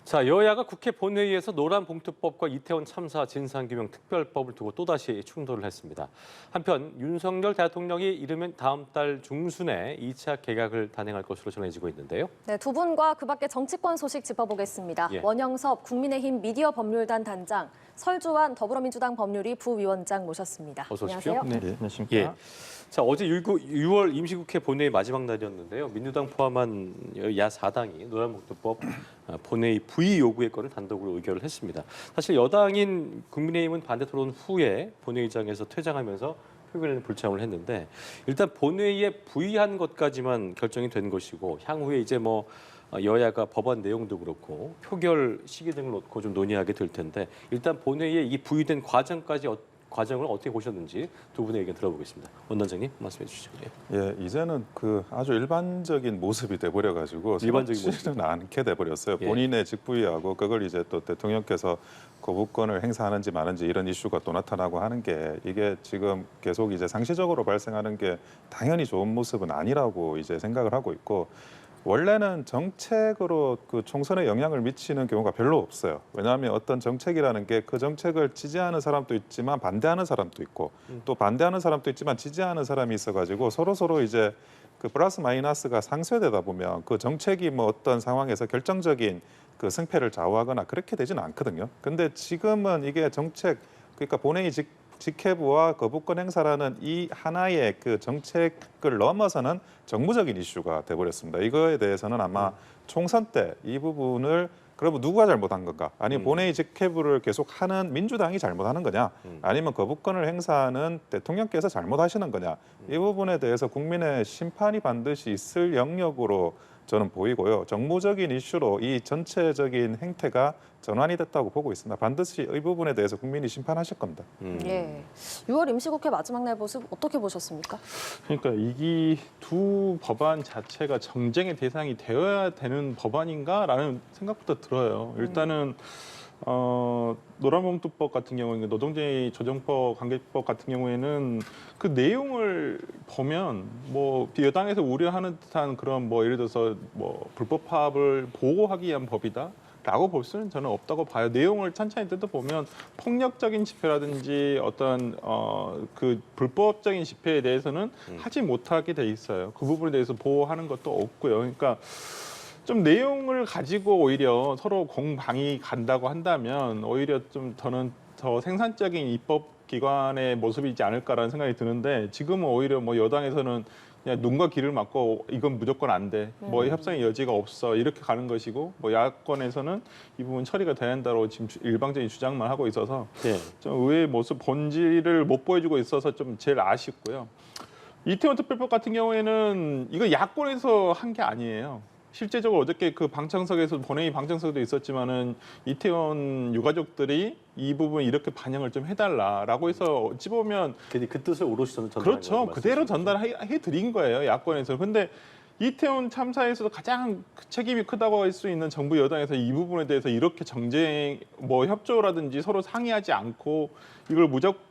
자, 여야가 국회 본회의에서 노란봉투법과 이태원 참사 진상규명 특별법을 두고 또다시 충돌을 했습니다. 한편 윤석열 대통령이 이르면 다음 달 중순에 2차 개각을 단행할 것으로 전해지고 있는데요. 네, 두 분과 그 밖에 정치권 소식 짚어보겠습니다. 예. 원영섭 국민의힘 미디어 법률단 단장, 설주환 더불어민주당 법률위 부위원장 모셨습니다. 어서 오십시오. 안녕하세요. 네, 안녕하십니까. 예. 자, 어제 6월 임시국회 본회의 마지막 날이었는데요. 민주당 포함한 야 4당이 노란봉투법 본회의 부의 요구의 건을 단독으로 의결을 했습니다. 사실 여당인 국민의힘은 반대 토론 후에 본회의장에서 퇴장하면서 표결에는 불참을 했는데 일단 본회의에 부의한 것까지만 결정이 된 것이고 향후에 이제 여야가 법안 내용도 그렇고 표결 시기 등을 놓고 좀 논의하게 될 텐데 일단 본회의에 이 부의된 과정을 어떻게 보셨는지 두 분의 의견 들어보겠습니다. 원단장님 말씀해 주시죠. 예, 이제는 그 아주 일반적인 모습이 돼버려 가지고 일반적인 생각지는 않게 돼버렸어요. 예. 본인의 직부의하고 그걸 이제 또 대통령께서 거부권을 행사하는지 마는지 이런 이슈가 또 나타나고 하는 게 이게 지금 계속 이제 상시적으로 발생하는 게 당연히 좋은 모습은 아니라고 이제 생각을 하고 있고. 원래는 정책으로 그 총선에 영향을 미치는 경우가 별로 없어요. 왜냐하면 어떤 정책이라는 게 그 정책을 지지하는 사람도 있지만 반대하는 사람도 있고 또 반대하는 사람도 있지만 지지하는 사람이 있어가지고 서로 이제 그 플러스 마이너스가 상쇄되다 보면 그 정책이 어떤 상황에서 결정적인 그 승패를 좌우하거나 그렇게 되지는 않거든요. 근데 지금은 이게 정책 그러니까 본회의 직회부와 거부권 행사라는 이 하나의 그 정책을 넘어서는 정무적인 이슈가 돼버렸습니다. 이거에 대해서는 아마 총선 때 이 부분을 그러면 누가 잘못한 건가? 아니면 본회의 직회부를 계속 하는 민주당이 잘못하는 거냐? 아니면 거부권을 행사하는 대통령께서 잘못하시는 거냐? 이 부분에 대해서 국민의 심판이 반드시 있을 영역으로 저는 보이고요. 정무적인 이슈로 이 전체적인 행태가 전환이 됐다고 보고 있습니다. 반드시 이 부분에 대해서 국민이 심판하실 겁니다. 예. 6월 임시국회 마지막 날 모습 어떻게 보셨습니까? 그러니까 이 두 법안 자체가 정쟁의 대상이 되어야 되는 법안인가라는 생각부터 들어요. 일단은 노란봉투법 같은 경우에 노동쟁의 조정법 관계법 같은 경우에는 그 내용을 보면 여당에서 우려하는 듯한 그런 예를 들어서 불법 파업을 보호하기 위한 법이다. 라고 볼 수는 저는 없다고 봐요. 내용을 천천히 뜯어보면 폭력적인 집회라든지 어떤 그 불법적인 집회에 대해서는 하지 못하게 돼 있어요. 그 부분에 대해서 보호하는 것도 없고요. 그러니까 좀 내용을 가지고 오히려 서로 공방이 간다고 한다면 오히려 좀 저는 더 생산적인 입법 기관의 모습이지 않을까라는 생각이 드는데 지금은 오히려 여당에서는 그냥 눈과 귀를 막고 이건 무조건 안 돼. 협상의 여지가 없어. 이렇게 가는 것이고 야권에서는 이 부분 처리가 돼야 한다고 지금 일방적인 주장만 하고 있어서 좀 의외의 모습 본질을 못 보여주고 있어서 좀 제일 아쉽고요. 이태원 특별법 같은 경우에는 이거 야권에서 한 게 아니에요. 실제적으로 어저께 그 방청석에서 본회의 방청석도 있었지만은 이태원 유가족들이 이 부분 이렇게 반영을 좀 해달라라고 해서 어찌 보면 그 뜻을 오롯이 전달한 그렇죠. 그대로 전달해 드린 거예요. 야권에서. 근데 이태원 참사에서도 가장 책임이 크다고 할 수 있는 정부 여당에서 이 부분에 대해서 이렇게 정쟁 협조라든지 서로 상의하지 않고 이걸 무조건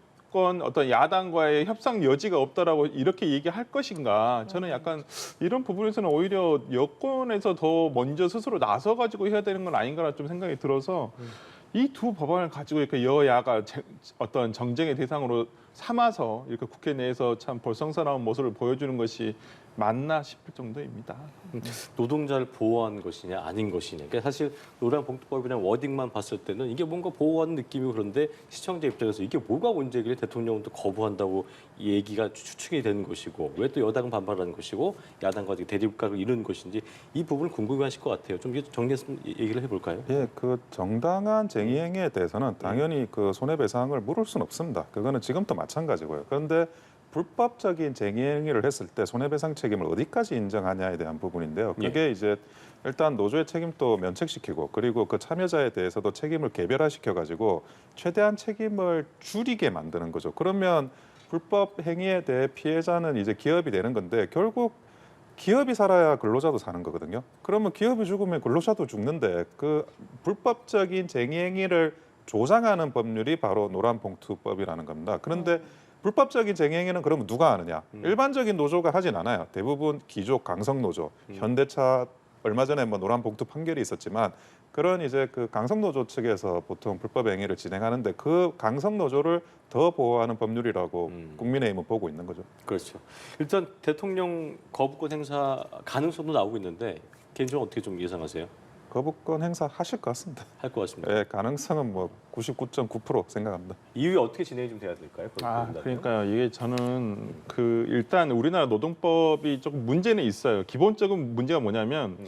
어떤 야당과의 협상 여지가 없다라고 이렇게 얘기할 것인가? 저는 약간 이런 부분에서는 오히려 여권에서 더 먼저 스스로 나서 가지고 해야 되는 건 아닌가라 좀 생각이 들어서 이 두 법안을 가지고 이렇게 여야가 어떤 정쟁의 대상으로 삼아서 이렇게 국회 내에서 참 볼썽사나운 모습을 보여주는 것이 맞나 싶을 정도입니다. 노동자를 보호하는 것이냐 아닌 것이냐. 그러니까 사실 노란봉투법이랑 워딩만 봤을 때는 이게 뭔가 보호하는 느낌이 그런데 시청자 입장에서 이게 뭐가 문제길래 대통령은 또 거부한다고 이 얘기가 추측이 되는 것이고 왜 또 여당은 반발하는 것이고 야당과 대립각을 이루는 것인지 이 부분을 궁금해하실 것 같아요. 좀 정리해서 얘기를 해볼까요? 예, 그 정당한 쟁의 행위에 대해서는 당연히 그 손해배상을 물을 수는 없습니다. 그거는 지금도 마찬가지고요. 그런데 불법적인 쟁의 행위를 했을 때 손해배상 책임을 어디까지 인정하냐에 대한 부분인데요. 그게 이제 일단 노조의 책임도 면책시키고 그리고 그 참여자에 대해서도 책임을 개별화시켜가지고 최대한 책임을 줄이게 만드는 거죠. 그러면 불법 행위에 대해 피해자는 이제 기업이 되는 건데 결국 기업이 살아야 근로자도 사는 거거든요. 그러면 기업이 죽으면 근로자도 죽는데 그 불법적인 쟁의 행위를 조장하는 법률이 바로 노란봉투법이라는 겁니다. 그런데 불법적인 쟁행위는 그러면 누가 하느냐? 일반적인 노조가 하진 않아요. 대부분 기족 강성노조, 현대차 얼마 전에 노란봉투 판결이 있었지만 그런 이제 그 강성노조 측에서 보통 불법 행위를 진행하는데 그 강성노조를 더 보호하는 법률이라고 국민의힘은 보고 있는 거죠. 그렇죠. 일단 대통령 거부권 행사 가능성도 나오고 있는데 개인적으로 어떻게 좀 예상하세요? 거부권 행사하실 것 같습니다. 할 것 같습니다. 예, 가능성은 뭐 99.9% 생각합니다. 이후에 어떻게 진행이 좀 돼야 될까요? 그러니까요. 이게 저는 그 일단 우리나라 노동법이 조금 문제는 있어요. 기본적인 문제가 뭐냐면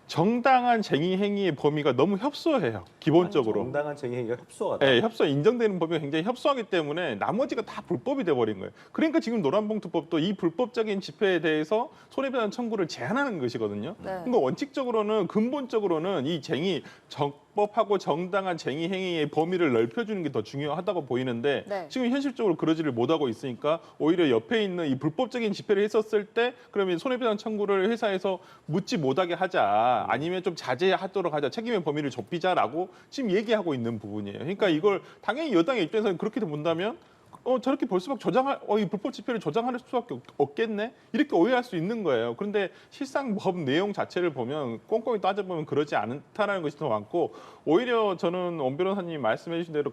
정당한 쟁의 행위의 범위가 너무 협소해요. 기본적으로. 정당한 쟁의 행위가 협소하다. 네, 협소 인정되는 범위가 굉장히 협소하기 때문에 나머지가 다 불법이 돼버린 거예요. 그러니까 지금 노란봉투법도 이 불법적인 집회에 대해서 손해배상 청구를 제한하는 것이거든요. 네. 그러니까 원칙적으로는 근본적으로는 이 쟁의 적법하고 정당한 쟁의 행위의 범위를 넓혀주는 게 더 중요하다고 보이는데 네. 지금 현실적으로 그러지를 못하고 있으니까 오히려 옆에 있는 이 불법적인 집회를 했었을 때 그러면 손해배상 청구를 회사에서 묻지 못하게 하자 아니면 좀 자제하도록 하자 책임의 범위를 좁히자라고 지금 얘기하고 있는 부분이에요. 그러니까 이걸 당연히 여당의 입장에서는 그렇게 본다면 저렇게 볼수록 이 불법 집회를 조장할 수밖에 없겠네 이렇게 오해할 수 있는 거예요. 그런데 실상 법 내용 자체를 보면 꼼꼼히 따져보면 그러지 않다라는 것이 더 많고 오히려 저는 원 변호사님이 말씀해주신 대로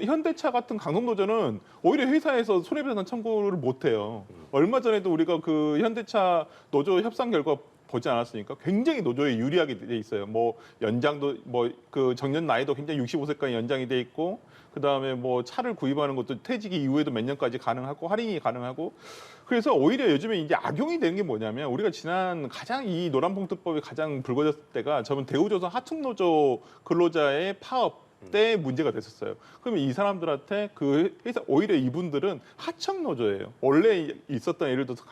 현대차 같은 강성노조는 오히려 회사에서 손해배상 청구를 못해요. 얼마 전에도 우리가 그 현대차 노조 협상 결과 보지 않았으니까 굉장히 노조에 유리하게 돼 있어요. 뭐 연장도 그 정년 나이도 굉장히 65세까지 연장이 돼 있고 그다음에 뭐 차를 구입하는 것도 퇴직이 이후에도 몇 년까지 가능하고 할인이 가능하고 그래서 오히려 요즘에 이제 악용이 되는 게 뭐냐면 우리가 지난 가장 이 노란봉투법이 가장 불거졌을 때가 저는 대우조선 하청노조 근로자의 파업 때 문제가 됐었어요. 그러면 이 사람들한테 그 회사 오히려 이분들은 하청 노조예요. 원래 있었던 예를 들어서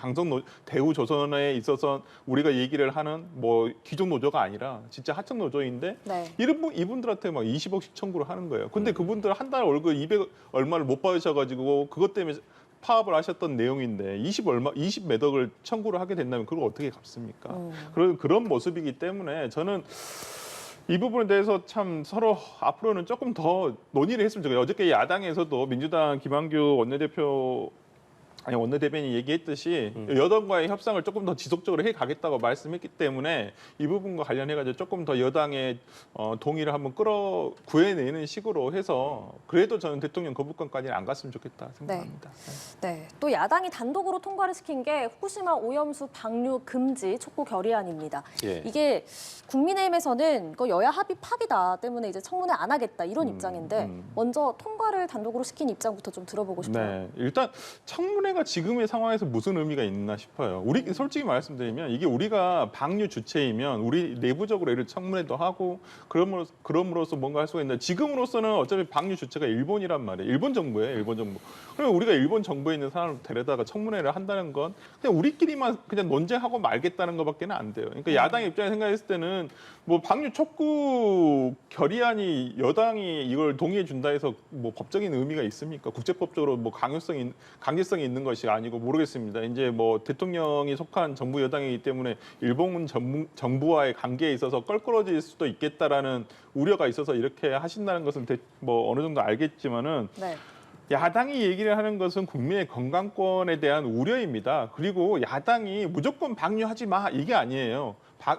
대우조선에 있어서 우리가 얘기를 하는 뭐 기존 노조가 아니라 진짜 하청 노조인데 네. 이분들한테 막 20억씩 청구를 하는 거예요. 근데 그분들 한 달 월급 200 얼마를 못 받으셔가지고 그것 때문에 파업을 하셨던 내용인데 20 몇 억을 청구를 하게 된다면 그걸 어떻게 갚습니까? 그런 모습이기 때문에 저는 이 부분에 대해서 참 서로 앞으로는 조금 더 논의를 했으면 좋겠어요. 어저께 야당에서도 민주당 김한규 원내대변인이 얘기했듯이 여당과의 협상을 조금 더 지속적으로 해가겠다고 말씀했기 때문에 이 부분과 관련해가지고 조금 더 여당의 동의를 한번 구해내는 식으로 해서 그래도 저는 대통령 거부권까지는 안 갔으면 좋겠다 생각합니다. 네. 또 야당이 단독으로 통과를 시킨 게 후쿠시마 오염수 방류 금지 촉구 결의안입니다. 예. 이게 국민의힘에서는 여야 합의 파기다 때문에 이제 청문회 안 하겠다 이런 입장인데 먼저 통과를 단독으로 시킨 입장부터 좀 들어보고 싶어요. 네, 일단 청문회가 지금의 상황에서 무슨 의미가 있나 싶어요. 우리 솔직히 말씀드리면 이게 우리가 방류 주체이면 우리 내부적으로 이를 청문회도 하고 그럼으로써 뭔가 할 수가 있는데 지금으로서는 어차피 방류 주체가 일본이란 말이에요. 일본 정부예요, 일본 정부. 그러면 우리가 일본 정부에 있는 사람을 데려다가 청문회를 한다는 건 그냥 우리끼리만 그냥 논쟁하고 말겠다는 것밖에는 안 돼요. 그러니까 야당 입장에 생각했을 때는 뭐 방류 촉구 결의안이 여당이 이걸 동의해 준다 해서 뭐 법적인 의미가 있습니까? 국제법적으로 뭐 강제성이 있는 것이 아니고 모르겠습니다. 이제 뭐 대통령이 속한 정부 여당이기 때문에 일본 정부와의 관계에 있어서 껄끄러질 수도 있겠다라는 우려가 있어서 이렇게 하신다는 것은 뭐 어느 정도 알겠지만은 네. 야당이 얘기를 하는 것은 국민의 건강권에 대한 우려입니다. 그리고 야당이 무조건 방류하지 마 이게 아니에요.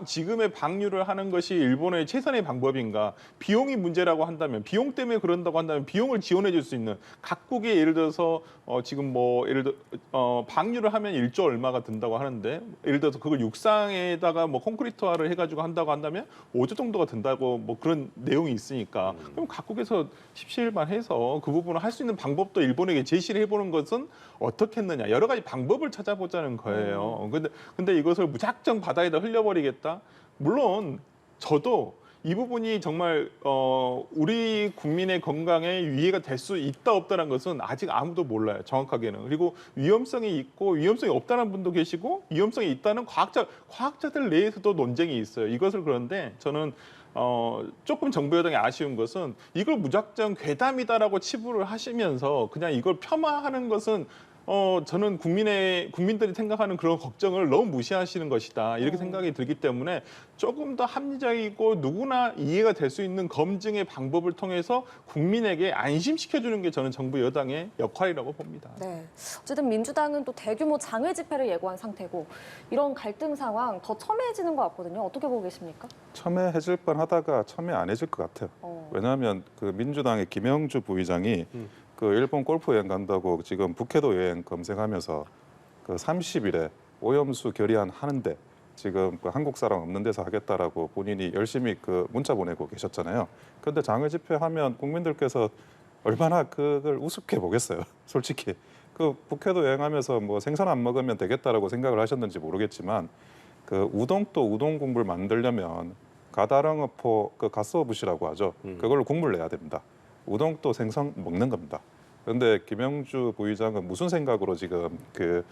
지금의 방류를 하는 것이 일본의 최선의 방법인가? 비용이 문제라고 한다면 비용 때문에 그런다고 한다면 비용을 지원해 줄 수 있는 각국의 예를 들어서 지금 뭐 예를 들어 방류를 하면 1조 얼마가 든다고 하는데 예를 들어서 그걸 육상에다가 뭐 콘크리트화를 해가지고 한다고 한다면 5조 정도가 든다고 뭐 그런 내용이 있으니까 그럼 각국에서 십시일반해서 그 부분을 할 수 있는 방법도 일본에게 제시를 해보는 것은 어떻겠느냐 여러 가지 방법을 찾아보자는 거예요. 근데 이것을 무작정 바다에다 흘려버리겠다. 물론 저도 이 부분이 정말 우리 국민의 건강에 위해가 될 수 있다 없다는 것은 아직 아무도 몰라요. 정확하게는. 그리고 위험성이 있고 위험성이 없다는 분도 계시고 위험성이 있다는 과학자들 내에서도 논쟁이 있어요. 이것을 그런데 저는 조금 정부 여당이 아쉬운 것은 이걸 무작정 괴담이다라고 치부를 하시면서 그냥 이걸 폄하하는 것은 저는 국민들이 생각하는 그런 걱정을 너무 무시하시는 것이다. 이렇게 생각이 들기 때문에 조금 더 합리적이고 누구나 이해가 될 수 있는 검증의 방법을 통해서 국민에게 안심시켜주는 게 저는 정부 여당의 역할이라고 봅니다. 네. 어쨌든 민주당은 또 대규모 장외 집회를 예고한 상태고 이런 갈등 상황 더 첨예해지는 것 같거든요. 어떻게 보고 계십니까? 첨예해질 뻔하다가 첨예 안 해질 것 같아요. 왜냐하면 그 민주당의 김영주 부의장이 그 일본 골프 여행 간다고 지금 북해도 여행 검색하면서 그 30일에 오염수 결의안 하는데 지금 그 한국 사람 없는 데서 하겠다라고 본인이 열심히 그 문자 보내고 계셨잖아요. 그런데 장외 집회하면 국민들께서 얼마나 그걸 우습게 보겠어요. 솔직히 그 북해도 여행하면서 뭐 생선 안 먹으면 되겠다라고 생각을 하셨는지 모르겠지만 그 우동도 우동 국물 만들려면 가다랑어포 그 가스오부시라고 하죠. 그걸로 국물 내야 됩니다. 우동도 생선 먹는 겁니다. 그런데 김영주 부의장은 무슨 생각으로 지금 그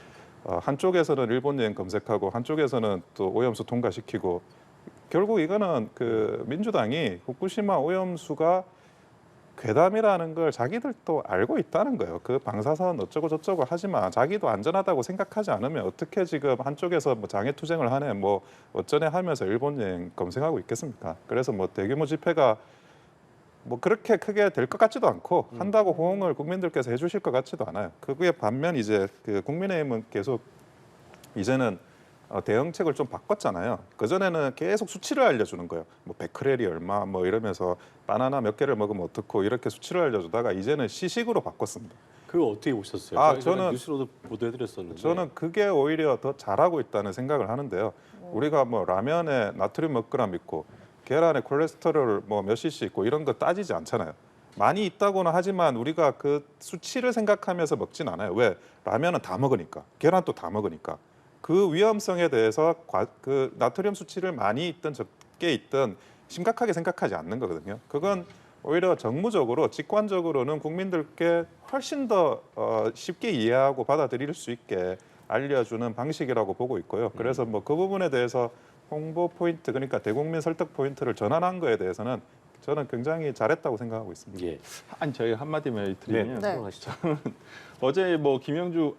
한쪽에서는 일본 여행 검색하고 한쪽에서는 또 오염수 통과시키고 결국 이거는 그 민주당이 후쿠시마 오염수가 괴담이라는 걸 자기들도 알고 있다는 거예요. 그 방사선 어쩌고 저쩌고 하지만 자기도 안전하다고 생각하지 않으면 어떻게 지금 한쪽에서 뭐 장애 투쟁을 하네 뭐 어쩌네 하면서 일본 여행 검색하고 있겠습니까? 그래서 뭐 대규모 집회가 뭐 그렇게 크게 될 것 같지도 않고 한다고 호응을 국민들께서 해주실 것 같지도 않아요. 그게 반면 이제 그 국민의힘은 계속 이제는 대응책을 좀 바꿨잖아요. 그 전에는 계속 수치를 알려주는 거예요. 뭐 베크렐이 얼마 뭐 이러면서 바나나 몇 개를 먹으면 어떻고 이렇게 수치를 알려주다가 이제는 시식으로 바꿨습니다. 그거 어떻게 보셨어요? 저는 뉴스로도 보도해드렸었는데. 저는 그게 오히려 더 잘하고 있다는 생각을 하는데요. 우리가 뭐 라면에 나트륨 몇 그램 있고 계란에 콜레스테롤 뭐 몇 cc 있고 이런 거 따지지 않잖아요. 많이 있다고는 하지만 우리가 그 수치를 생각하면서 먹진 않아요. 왜? 라면은 다 먹으니까, 계란도 다 먹으니까. 그 위험성에 대해서 그 나트륨 수치를 많이 있든 적게 있든 심각하게 생각하지 않는 거거든요. 그건 오히려 정무적으로 직관적으로는 국민들께 훨씬 더 쉽게 이해하고 받아들일 수 있게 알려주는 방식이라고 보고 있고요. 그래서 뭐 그 부분에 대해서 홍보 포인트 그러니까 대국민 설득 포인트를 전환한 거에 대해서는 저는 굉장히 잘했다고 생각하고 있습니다. 예. 아니 저희 한마디만 드리면 네. 하시죠. 어제 뭐 김영주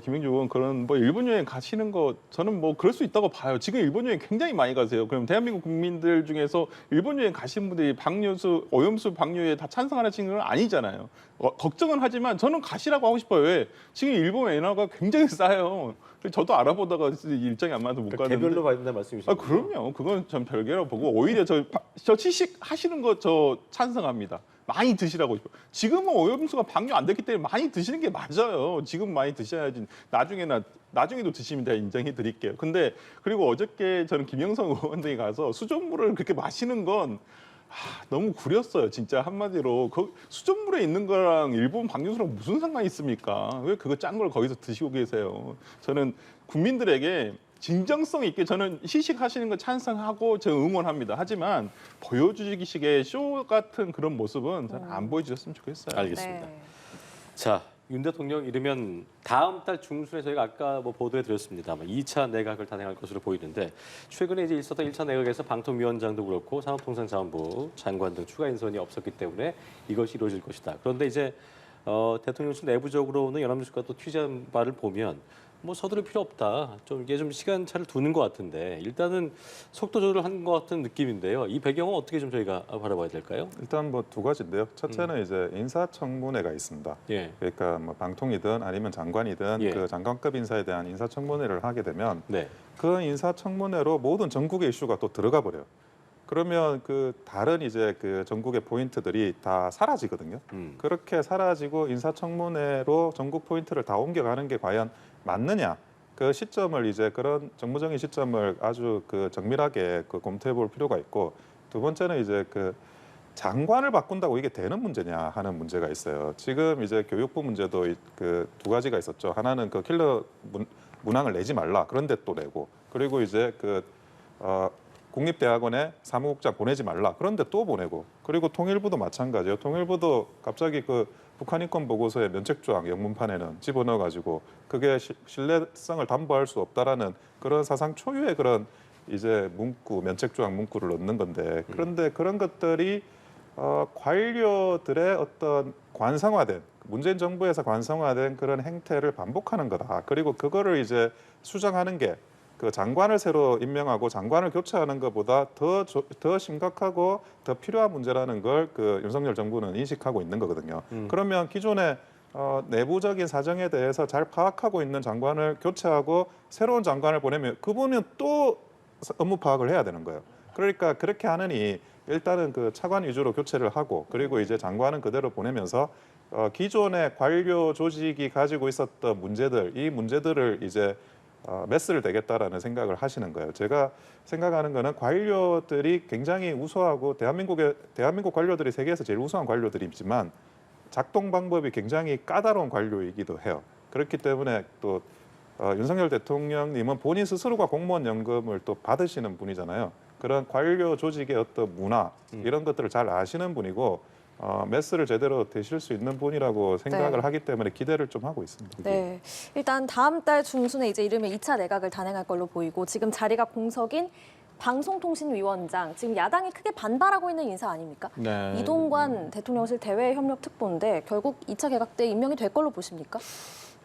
의원 그런 뭐 일본 여행 가시는 거 저는 뭐 그럴 수 있다고 봐요. 지금 일본 여행 굉장히 많이 가세요. 그럼 대한민국 국민들 중에서 일본 여행 가신 분들이 방류수 오염수 방류에 다 찬성하시는 건 아니잖아요. 걱정은 하지만 저는 가시라고 하고 싶어요. 왜? 지금 일본 엔화가 굉장히 싸요. 저도 알아보다가 일정이 안 맞아서 못 가는데. 개별로 봐야 된다는 말씀이시죠? 아 그럼요. 그건 전 별개라고 보고 오히려 저 시식 하시는 거 저 찬성합니다. 많이 드시라고. 지금은 오염수가 방류 안 됐기 때문에 많이 드시는 게 맞아요. 지금 많이 드셔야지 나중에도 드시면 제가 인정해 드릴게요. 근데 그리고 어저께 저는 김영선 의원들이 가서 수돗물을 그렇게 마시는 건 너무 구렸어요. 진짜 한마디로 수돗물에 있는 거랑 일본 방류수랑 무슨 상관이 있습니까? 왜 그거 짠 걸 거기서 드시고 계세요? 저는 국민들에게 진정성 있게 저는 시식하시는 거 찬성하고 저 응원합니다. 하지만 보여주기식의 쇼 같은 그런 모습은 저는 안 보여주셨으면 좋겠어요. 알겠습니다. 네. 자, 윤 대통령 이르면 다음 달 중순에 저희가 아까 뭐 보도해드렸습니다만 2차 내각을 단행할 것으로 보이는데 최근에 이제 있었던 1차 내각에서 방통위원장도 그렇고 산업통상자원부 장관 등 추가 인선이 없었기 때문에 이것이 이루어질 것이다. 그런데 이제 대통령실 내부적으로는 연합뉴스가 또 취재한 바를 보면 뭐 서두를 필요 없다. 좀 이게 좀 시간차를 두는 것 같은데 일단은 속도 조절을 한 것 같은 느낌인데요. 이 배경은 어떻게 좀 저희가 바라봐야 될까요? 일단 뭐 두 가지인데요. 첫째는 이제 인사청문회가 있습니다. 예. 그러니까 뭐 방통이든 아니면 장관이든 예. 그 장관급 인사에 대한 인사청문회를 하게 되면 네. 그 인사청문회로 모든 전국의 이슈가 또 들어가 버려요. 그러면 그 다른 이제 그 전국의 포인트들이 다 사라지거든요. 그렇게 사라지고 인사청문회로 전국 포인트를 다 옮겨가는 게 과연 맞느냐? 그 시점을 이제 그런 정무적인 시점을 아주 그 정밀하게 그 검토해볼 필요가 있고 두 번째는 이제 그 장관을 바꾼다고 이게 되는 문제냐 하는 문제가 있어요. 지금 이제 교육부 문제도 그 두 가지가 있었죠. 하나는 그 킬러 문항을 내지 말라 그런데 또 내고 그리고 이제 그 국립대학원에 사무국장 보내지 말라 그런데 또 보내고 그리고 통일부도 마찬가지예요. 통일부도 갑자기 그 북한 인권 보고서의 면책조항 영문판에는 집어넣어가지고 그게 신뢰성을 담보할 수 없다라는 그런 사상 초유의 그런 이제 문구 면책조항 문구를 넣는 건데 그런데 그런 것들이 관료들의 어떤 관성화된 문재인 정부에서 관성화된 그런 행태를 반복하는 거다. 그리고 그거를 이제 수정하는 게 그 장관을 새로 임명하고 장관을 교체하는 것보다 더 심각하고 더 필요한 문제라는 걸 그 윤석열 정부는 인식하고 있는 거거든요. 그러면 기존에 내부적인 사정에 대해서 잘 파악하고 있는 장관을 교체하고 새로운 장관을 보내면 그분은 또 업무 파악을 해야 되는 거예요. 그러니까 그렇게 하느니 일단은 그 차관 위주로 교체를 하고 그리고 이제 장관은 그대로 보내면서 기존의 관료 조직이 가지고 있었던 문제들, 이 문제들을 이제 메스를 대겠다라는 생각을 하시는 거예요. 제가 생각하는 거는 관료들이 굉장히 우수하고 대한민국 관료들이 세계에서 제일 우수한 관료들이지만 작동 방법이 굉장히 까다로운 관료이기도 해요. 그렇기 때문에 또 윤석열 대통령님은 본인 스스로가 공무원 연금을 또 받으시는 분이잖아요. 그런 관료 조직의 어떤 문화 이런 것들을 잘 아시는 분이고 메스를 제대로 대실 수 있는 분이라고 생각을 네. 하기 때문에 기대를 좀 하고 있습니다. 네, 일단 다음 달 중순에 이제 이르면 2차 내각을 단행할 걸로 보이고 지금 자리가 공석인 방송통신위원장, 지금 야당이 크게 반발하고 있는 인사 아닙니까? 네. 이동관 대통령실 대외협력특보인데 결국 2차 개각 때 임명이 될 걸로 보십니까?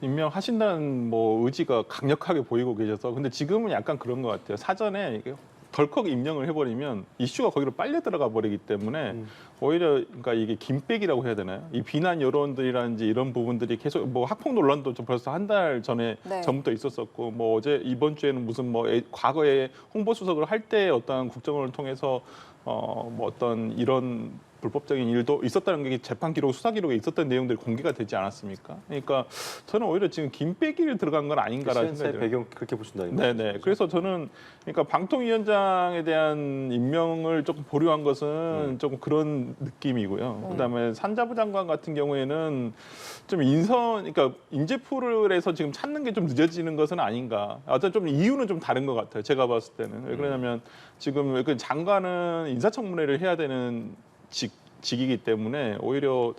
임명하신다는 뭐 의지가 강력하게 보이고 계셔서 근데 지금은 약간 그런 것 같아요. 사전에 이게 덜컥 임명을 해버리면 이슈가 거기로 빨려 들어가 버리기 때문에 오히려 그러니까 이게 김백이라고 해야 되나요? 이 비난 여론들이라든지 이런 부분들이 계속 뭐 학폭 논란도 좀 벌써 한 달 전에 네. 전부터 있었었고 뭐 어제 이번 주에는 무슨 뭐 과거에 홍보수석을 할 때 어떤 국정원을 통해서 뭐 어떤 이런 불법적인 일도 있었다는 게 재판 기록, 수사 기록에 있었던 내용들이 공개가 되지 않았습니까? 그러니까 저는 오히려 지금 김백일 들어간 건 아닌가라는 시간차의 생각이 들어요. 배경 그렇게 보신다는 네네. 거죠? 그래서 저는 그러니까 방통위원장에 대한 임명을 조금 보류한 것은 조금 그런 느낌이고요. 그다음에 산자부 장관 같은 경우에는 좀 그러니까 인재풀을 해서 지금 찾는 게 좀 늦어지는 것은 아닌가. 어떤 좀 이유는 좀 다른 것 같아요. 제가 봤을 때는. 왜 그러냐면 지금 그 장관은 인사청문회를 해야 되는 직이기 때문에 오히려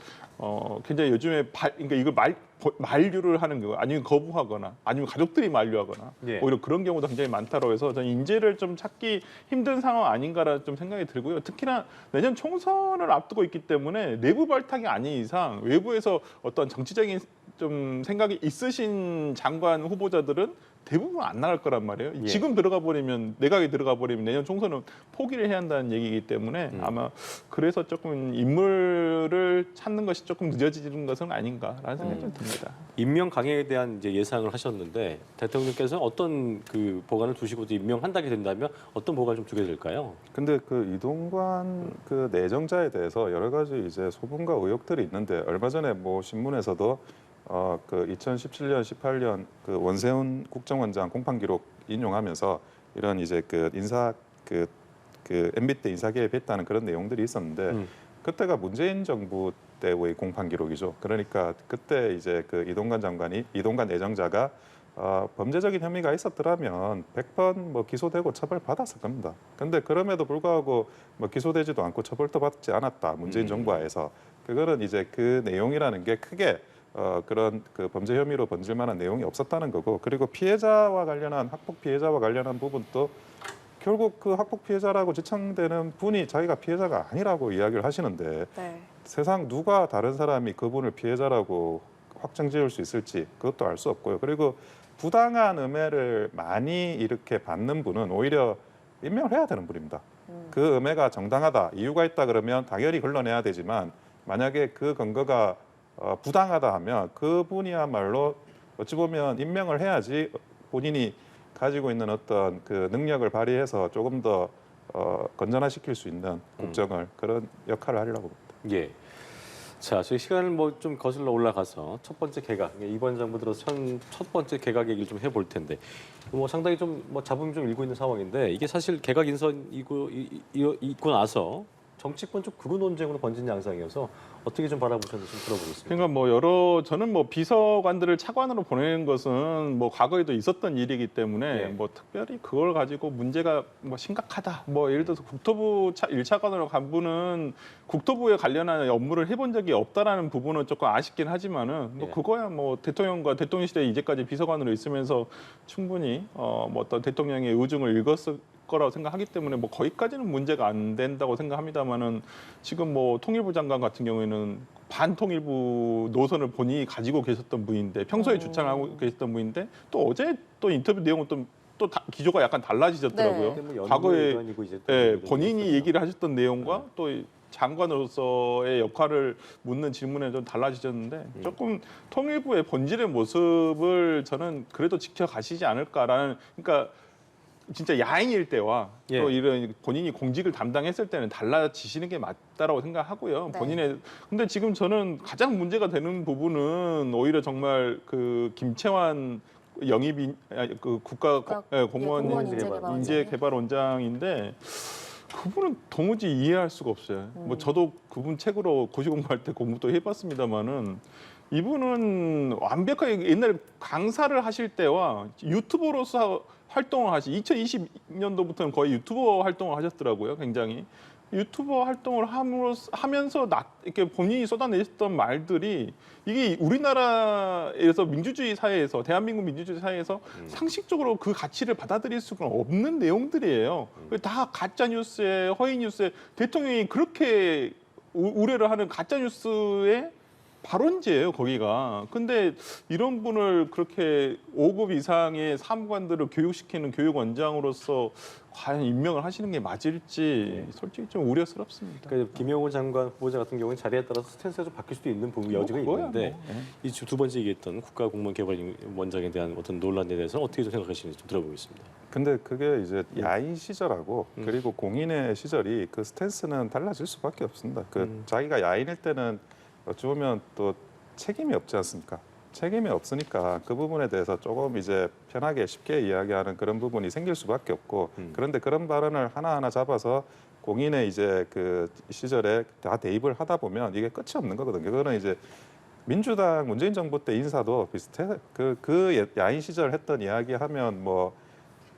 굉장히 요즘에 그러니까 이걸 만류를 하는 거 아니면 거부하거나 아니면 가족들이 만류하거나 예. 오히려 그런 경우도 굉장히 많다고 해서 저는 인재를 좀 찾기 힘든 상황 아닌가라는 좀 생각이 들고요. 특히나 내년 총선을 앞두고 있기 때문에 내부 발탁이 아닌 이상 외부에서 어떤 정치적인 좀 생각이 있으신 장관 후보자들은 대부분 안 나갈 거란 말이에요. 예. 지금 들어가 버리면 내각에 들어가 버리면 내년 총선은 포기를 해야 한다는 얘기이기 때문에 아마 그래서 조금 인물을 찾는 것이 조금 늦어지는 것은 아닌가라는 생각이 좀 듭니다. 임명 강행에 대한 이제 예상을 하셨는데 대통령께서 어떤 그 보관을 두시고도 임명한다게 된다면 어떤 보관을 좀 두게 될까요? 근데 그 이동관 그 내정자에 대해서 여러 가지 이제 소문과 의혹들이 있는데 얼마 전에 뭐 신문에서도 그 2017년, 18년 그 원세훈 국정원장 공판 기록 인용하면서 이런 이제 그 인사 그 MB 때 인사 개입했다는 그런 내용들이 있었는데 그때가 문재인 정부 때의 공판 기록이죠. 그러니까 그때 이제 그 이동관 내정자가 범죄적인 혐의가 있었더라면 100번 뭐 기소되고 처벌받았을 겁니다. 근데 그럼에도 불구하고 뭐 기소되지도 않고 처벌도 받지 않았다. 문재인 정부 하에서. 그거는 이제 그 내용이라는 게 크게 그런 그 범죄 혐의로 번질 만한 내용이 없었다는 거고 그리고 피해자와 관련한 학폭 피해자와 관련한 부분도 결국 그 학폭 피해자라고 지칭되는 분이 자기가 피해자가 아니라고 이야기를 하시는데 네. 세상 누가 다른 사람이 그분을 피해자라고 확정 지을 수 있을지 그것도 알 수 없고요. 그리고 부당한 음해를 많이 이렇게 받는 분은 오히려 임명을 해야 되는 분입니다. 그 음해가 정당하다, 이유가 있다 그러면 당연히 걸러내야 되지만 만약에 그 근거가 부당하다 하면 그분이야말로 어찌 보면 임명을 해야지 본인이 가지고 있는 어떤 그 능력을 발휘해서 조금 더 건전화시킬 수 있는 국정을 그런 역할을 하려고 봅니다. 예. 자, 저희 시간을 뭐 좀 거슬러 올라가서 첫 번째 개각, 이번 정부 들어서 첫 번째 개각 얘기를 좀 해볼 텐데, 뭐 상당히 좀 뭐 잡음이 좀 일고 있는 상황인데 이게 사실 개각 인선 있고 나서 정치권 쪽 극우 논쟁으로 번진 양상이어서 어떻게 좀 바라보셨는지 좀 들어보겠습니다. 그러니까 뭐 저는 뭐 비서관들을 차관으로 보내는 것은 뭐 과거에도 있었던 일이기 때문에 예. 뭐 특별히 그걸 가지고 문제가 뭐 심각하다. 뭐 예를 들어서 국토부 1차관으로 간 분은 국토부에 관련한 업무를 해본 적이 없다라는 부분은 조금 아쉽긴 하지만은 뭐 예. 그거야 뭐 대통령과 대통령실에 이제까지 비서관으로 있으면서 충분히 뭐 어떤 대통령의 의중을 읽었을 거라고 생각하기 때문에 뭐 거기까지는 문제가 안 된다고 생각합니다만은 지금 뭐 통일부 장관 같은 경우에는 반통일부 노선을 본인이 가지고 계셨던 분인데 평소에 주장하고 계셨던 분인데 또 어제 또 인터뷰 내용은 또 기조가 약간 달라지셨더라고요. 네. 뭐 과거에 연구기관이고 이제 또 예, 이런 본인이 것들이 얘기를 하셨던 내용과 네. 또 장관으로서의 역할을 묻는 질문에 좀 달라지셨는데 조금 통일부의 본질의 모습을 저는 그래도 지켜가시지 않을까라는 그러니까 진짜 야인일 때와 예. 또 이런 본인이 공직을 담당했을 때는 달라지시는 게 맞다라고 생각하고요. 네. 본인의 근데 지금 저는 가장 문제가 되는 부분은 오히려 정말 그 김채환 영입 그 공무원 공무원 인재개발원장. 인재개발원장인데 그분은 도무지 이해할 수가 없어요. 뭐 저도 그분 책으로 고시 공부할 때 공부도 해봤습니다만은 이분은 완벽하게 옛날 강사를 하실 때와 유튜버로서 활동을 2020년도부터는 거의 유튜버 활동을 하셨더라고요. 굉장히 유튜버 활동을 하면서 이렇게 본인이 쏟아내셨던 말들이 이게 우리나라에서 민주주의 사회에서 대한민국 민주주의 사회에서 상식적으로 그 가치를 받아들일 수가 없는 내용들이에요. 다 가짜 뉴스에 허위 뉴스에 대통령이 그렇게 우려를 하는 가짜 뉴스에 발원지예요, 거기가. 근데 이런 분을 그렇게 5급 이상의 사무관들을 교육시키는 교육원장으로서 과연 임명을 하시는 게 맞을지 솔직히 좀 우려스럽습니다. 그러니까 김영호 장관 후보자 같은 경우는 자리에 따라서 스탠스가 좀 바뀔 수도 있는 부분 여지가 그거야, 있는데 뭐. 예. 이 두 번째 얘기했던 국가공무원개발원장에 대한 어떤 논란에 대해서는 어떻게 좀 생각하시는지 좀 들어보겠습니다. 근데 그게 이제 야인 시절하고 그리고 공인의 시절이 그 스탠스는 달라질 수밖에 없습니다. 그 자기가 야인일 때는 어찌 보면 또 책임이 없지 않습니까? 책임이 없으니까 그 부분에 대해서 조금 이제 편하게 쉽게 이야기하는 그런 부분이 생길 수밖에 없고 그런데 그런 발언을 하나하나 잡아서 공인의 이제 그 시절에 다 대입을 하다 보면 이게 끝이 없는 거거든요. 그거는 이제 민주당 문재인 정부 때 인사도 비슷해. 그 야인 시절 했던 이야기 하면 뭐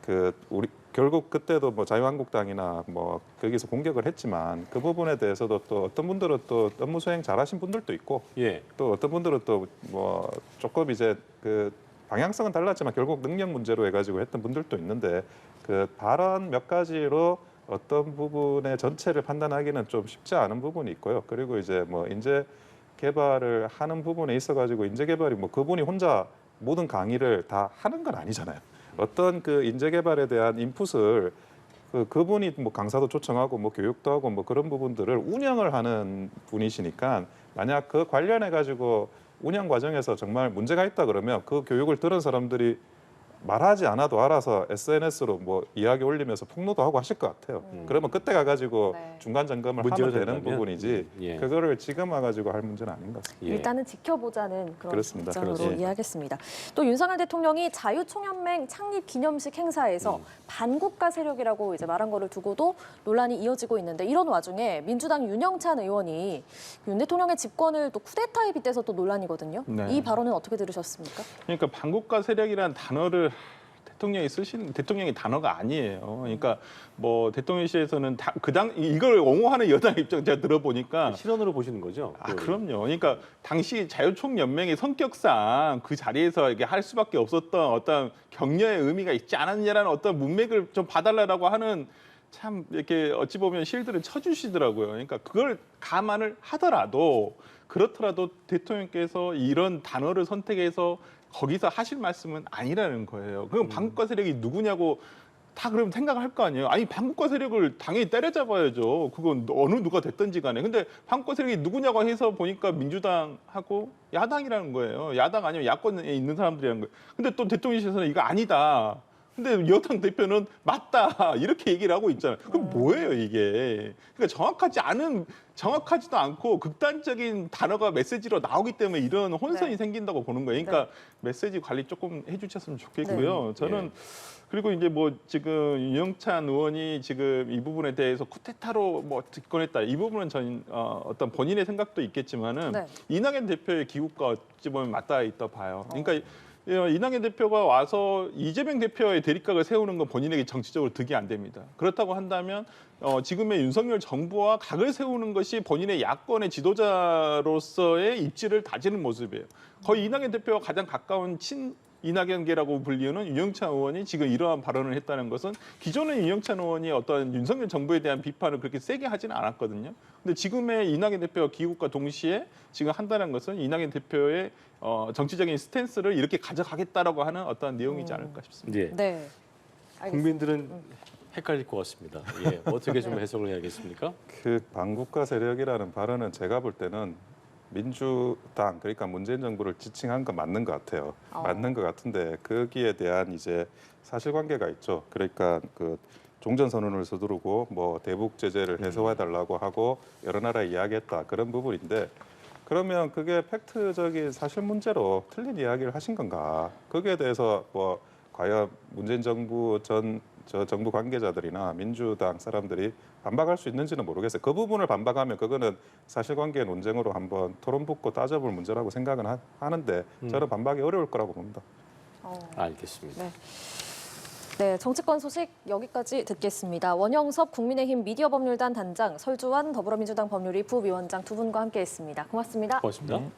그 우리 결국 그때도 뭐 자유한국당이나 뭐 거기서 공격을 했지만 그 부분에 대해서도 또 어떤 분들은 또 업무 수행 잘하신 분들도 있고 예. 또 어떤 분들은 또 뭐 조금 이제 그 방향성은 달랐지만 결국 능력 문제로 해가지고 했던 분들도 있는데 그 발언 몇 가지로 어떤 부분의 전체를 판단하기는 좀 쉽지 않은 부분이 있고요. 그리고 이제 뭐 인재 개발을 하는 부분에 있어가지고 인재 개발이 뭐 그분이 혼자 모든 강의를 다 하는 건 아니잖아요. 어떤 그 인재 개발에 대한 인풋을 그분이 뭐 강사도 초청하고 뭐 교육도 하고 뭐 그런 부분들을 운영을 하는 분이시니까 만약 그 관련해 가지고 운영 과정에서 정말 문제가 있다 그러면 그 교육을 들은 사람들이 말하지 않아도 알아서 SNS로 뭐 이야기 올리면서 폭로도 하고 하실 것 같아요. 그러면 그때 가가지고 네. 중간 점검을 문제가 하면 되는 된다면? 부분이지 예. 그거를 지금 와가지고 할 문제는 아닌 것 같습니다. 예. 일단은 지켜보자는 그런 그렇습니다. 입장으로 그렇습니다. 이해하겠습니다. 또 윤석열 대통령이 자유총연맹 창립 기념식 행사에서 반국가 세력이라고 이제 말한 거를 두고도 논란이 이어지고 있는데 이런 와중에 민주당 윤영찬 의원이 윤 대통령의 집권을 또 쿠데타에 빗대서 또 논란이거든요. 네. 이 발언은 어떻게 들으셨습니까? 그러니까 반국가 세력이라는 단어를 대통령의 단어가 아니에요. 그러니까 뭐 대통령실에서는 이걸 옹호하는 여당 입장 제가 들어보니까 실언으로 보시는 거죠? 그럼요. 그러니까 당시 자유총연맹의 성격상 그 자리에서 이게 할 수밖에 없었던 어떤 격려의 의미가 있지 않았냐라는 어떤 문맥을 좀 봐달라고 하는 참 이렇게 어찌 보면 실드를 쳐주시더라고요. 그러니까 그걸 감안을 하더라도 그렇더라도 대통령께서 이런 단어를 선택해서 거기서 하실 말씀은 아니라는 거예요. 그럼 반국가 세력이 누구냐고 다 그러면 생각을 할 거 아니에요. 아니 반국가 세력을 당연히 때려잡아야죠. 그건 어느 누가 됐든지 간에. 근데 반국가 세력이 누구냐고 해서 보니까 민주당하고 야당이라는 거예요. 야당 아니면 야권에 있는 사람들이라는 거예요. 근데 또 대통령실에서는 이거 아니다. 근데 여당 대표는 맞다 이렇게 얘기를 하고 있잖아요. 그럼 뭐예요 이게? 그러니까 정확하지도 않고 극단적인 단어가 메시지로 나오기 때문에 이런 혼선이 네. 생긴다고 보는 거예요. 그러니까 메시지 관리 조금 해주셨으면 좋겠고요. 네. 저는 그리고 이제 뭐 지금 윤영찬 의원이 지금 이 부분에 대해서 쿠데타로 뭐 집권했다 이 부분은 전 어떤 본인의 생각도 있겠지만은 네. 이낙연 대표의 기국과 어찌 보면 맞닿아 있다 봐요. 그러니까. 이낙연 대표가 와서 이재명 대표의 대립각을 세우는 건 본인에게 정치적으로 득이 안 됩니다. 그렇다고 한다면 지금의 윤석열 정부와 각을 세우는 것이 본인의 야권의 지도자로서의 입지를 다지는 모습이에요. 거의 이낙연 대표와 가장 가까운 이낙연계라고 불리우는 윤영찬 의원이 지금 이러한 발언을 했다는 것은 기존의 윤영찬 의원이 어떤 윤석열 정부에 대한 비판을 그렇게 세게 하지는 않았거든요. 근데 지금의 이낙연 대표가 귀국과 동시에 지금 한다는 것은 이낙연 대표의 정치적인 스탠스를 이렇게 가져가겠다라고 하는 어떤 내용이지 않을까 싶습니다. 예. 네. 알겠습니다. 국민들은 헷갈릴 것 같습니다. 예. 어떻게 좀 해석을 해야겠습니까? 그 반국가 세력이라는 발언은 제가 볼 때는 민주당 그러니까 문재인 정부를 지칭한 건 맞는 것 같아요. 맞는 것 같은데 거기에 대한 이제 사실관계가 있죠. 그러니까 그 종전 선언을 서두르고 뭐 대북 제재를 해소해 달라고 하고 여러 나라에 이야기했다 그런 부분인데 그러면 그게 팩트적인 사실 문제로 틀린 이야기를 하신 건가? 거기에 대해서 뭐 과연 문재인 정부 저 정부 관계자들이나 민주당 사람들이 반박할 수 있는지는 모르겠어요. 그 부분을 반박하면 그거는 사실관계 논쟁으로 한번 토론 붙고 따져볼 문제라고 생각은 하는데 저는 반박이 어려울 거라고 봅니다. 알겠습니다. 네. 네, 정치권 소식 여기까지 듣겠습니다. 원영섭 국민의힘 미디어법률단 단장, 설주환 더불어민주당 법률위 부위원장 두 분과 함께했습니다. 고맙습니다. 고맙습니다. 네.